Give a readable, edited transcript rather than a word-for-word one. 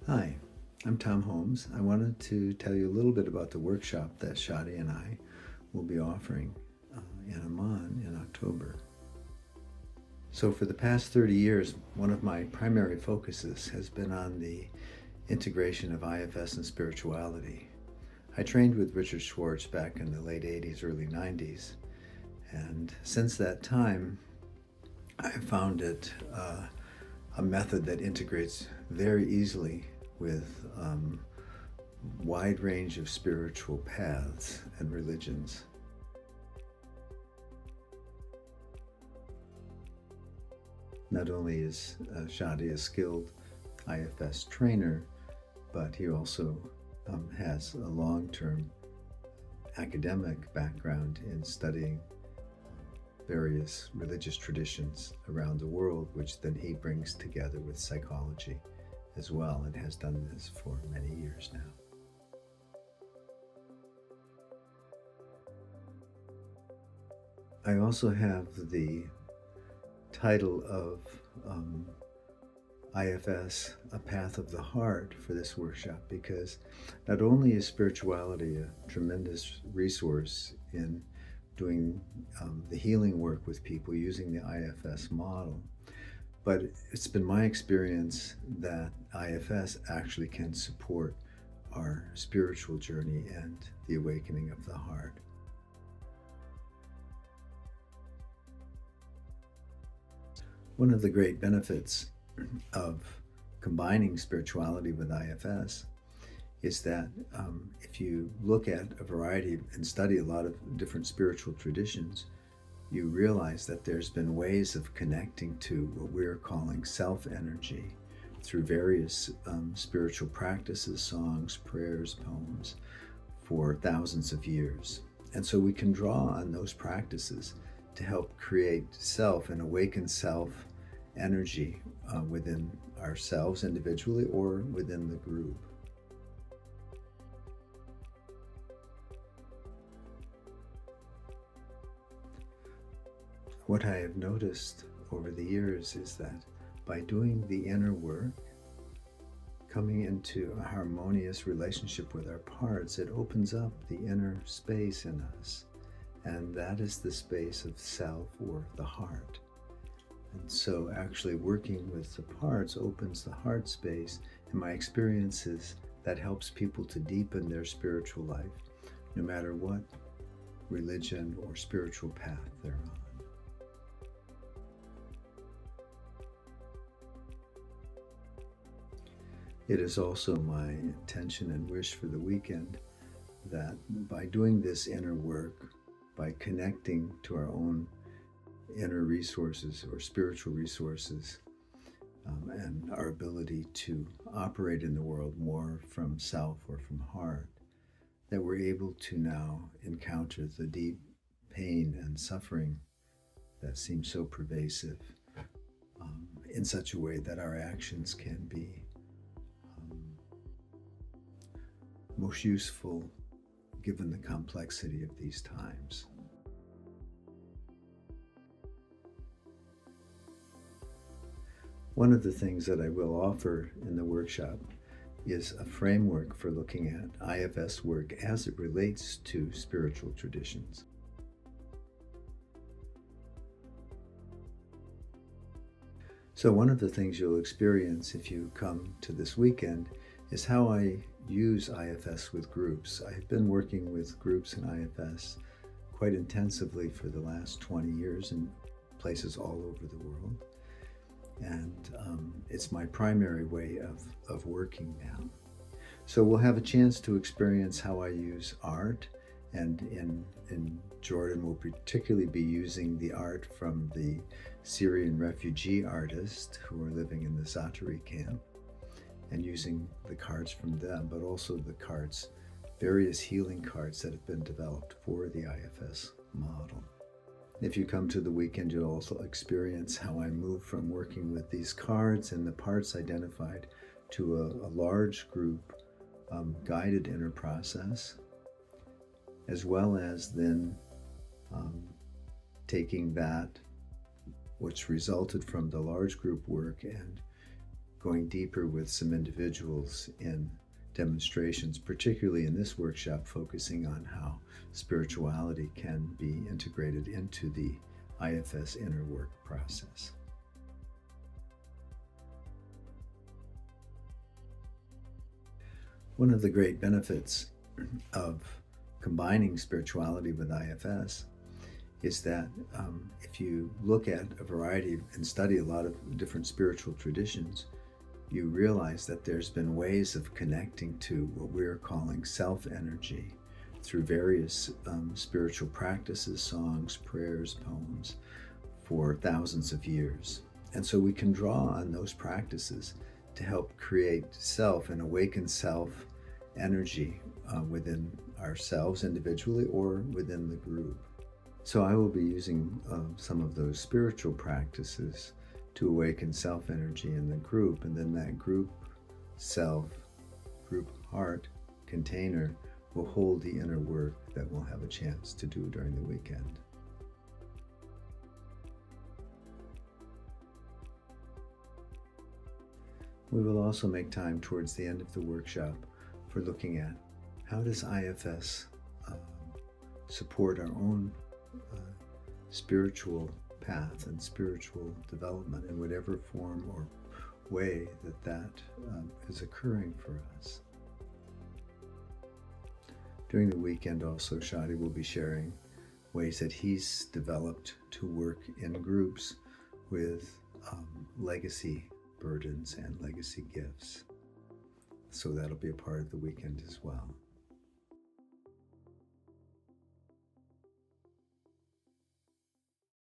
Hi, I'm Tom Holmes. I wanted to tell you a little bit about the workshop that Chady and I will be offering in Amman in October. So for the past 30 years, one of my primary focuses has been on the integration of IFS and spirituality. I trained with Richard Schwartz back in the late 80s, early 90s, and since that time, I found it a method that integrates very easily with wide range of spiritual paths and religions. Not only is Chady a skilled IFS trainer, but he also has a long-term academic background in studying various religious traditions around the world, which then he brings together with psychology as well, and has done this for many years now. I also have the title of IFS, A Path of the Heart, for this workshop, because not only is spirituality a tremendous resource in doing the healing work with people using the IFS model, but it's been my experience that IFS actually can support our spiritual journey and the awakening of the heart. One of the great benefits of combining spirituality with IFS is that if you look at a variety and study a lot of different spiritual traditions, you realize that there's been ways of connecting to what we're calling self-energy through various spiritual practices, songs, prayers, poems, for thousands of years. And so we can draw on those practices to help create self and awaken self energy within ourselves individually or within the group. What I have noticed over the years is that by doing the inner work, coming into a harmonious relationship with our parts, it opens up the inner space in us. And that is the space of self or the heart. And so actually working with the parts opens the heart space. In my experiences, that helps people to deepen their spiritual life, no matter what religion or spiritual path they're on. It is also my intention and wish for the weekend that by doing this inner work, by connecting to our own inner resources or spiritual resources, and our ability to operate in the world more from self or from heart, that we're able to now encounter the deep pain and suffering that seems so pervasive in such a way that our actions can be most useful given the complexity of these times. One of the things that I will offer in the workshop is a framework for looking at IFS work as it relates to spiritual traditions. So one of the things you'll experience if you come to this weekend is how I use IFS with groups. I've been working with groups in IFS quite intensively for the last 20 years in places all over the world. And it's my primary way of working now. So we'll have a chance to experience how I use art, and in Jordan we'll particularly be using the art from the Syrian refugee artists who are living in the Zaatari camp, and using the cards from them, but also the cards, various healing cards that have been developed for the IFS model. If you come to the weekend, you'll also experience how I move from working with these cards and the parts identified to a large group guided inner process, as well as then taking that which resulted from the large group work and going deeper with some individuals in demonstrations, particularly in this workshop, focusing on how spirituality can be integrated into the IFS inner work process. One of the great benefits of combining spirituality with IFS is that if you look at a variety and study a lot of different spiritual traditions, you realize that there's been ways of connecting to what we're calling self-energy through various spiritual practices, songs, prayers, poems, for thousands of years. And so we can draw on those practices to help create self and awaken self energy within ourselves individually or within the group. So I will be using some of those spiritual practices to awaken self-energy in the group, and then that group self, group heart container will hold the inner work that we'll have a chance to do during the weekend. We will also make time towards the end of the workshop for looking at how does IFS support our own spiritual path and spiritual development in whatever form or way that is occurring for us. During the weekend also, Chady will be sharing ways that he's developed to work in groups with legacy burdens and legacy gifts. So that'll be a part of the weekend as well.